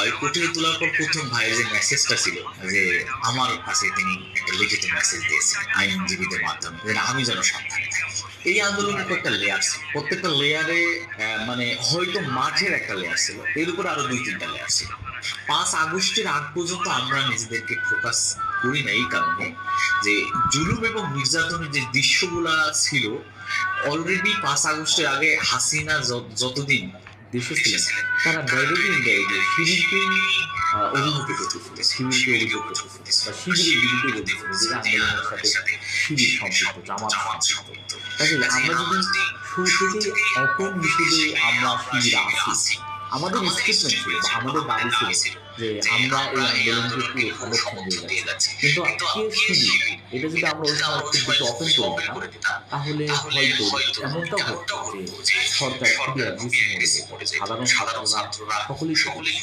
হয় ফুটিয়ে তোলার পর প্রথম ভাইয়ের যে মেসেজটা ছিল যে আমার কাছে তিনি একটা লিখিত মেসেজ দিয়েছেন আইনজীবীদের মাধ্যমে যেন আমি যেন সাবধানে থাকি। এই আন্দোলনের কয়েকটা লেয়ার ছিল, প্রত্যেকটা লেয়ারে মানে হয়তো মাঠের একটা লেয়ার ছিল, এর উপর আরো ২-৩টা লেয়ার ছিল। ৫ আগস্টের আগ পর্যন্ত আমরা নিজেদেরকে ফোকাস করি না এই কারণে যে জুলুম এবং নির্যাতনের যে দৃশ্যগুলা ছিল অলরেডি ৫ আগস্টের আগে হাসিনা যতদিন দেশে ছিলেন তারা ডাইরেক্টলি ইনডাইরেক্টলি শিবিরকেই অভিমুখী করতেছিল, শিবিরকে অভিযোগ করতেছিল বা শিবিরের বিরুদ্ধে বলতেছিল যে আন্দোলনের সাথে শিবির সম্পৃক্ত, জামাত সম্পৃক্ত। কাজে আমরা যদি শুরু থেকেই ওপেন হিসেবে আমরা শিবির আছি, আমাদের স্টেটমেন্ট ছিল বা আমাদের দাবি ছিল যে আমরা এই আন্দোলনকে পুরো সমর্থন দিয়ে যাচ্ছি, কিন্তু কে শিবির এটা যদি আমরা ওই সময় খুব বেশি ওপেন করে দিতাম তাহলে হয়তো এমনটাও হতো যে সরকার শিবির সাধারণ ছাত্ররা সকলেই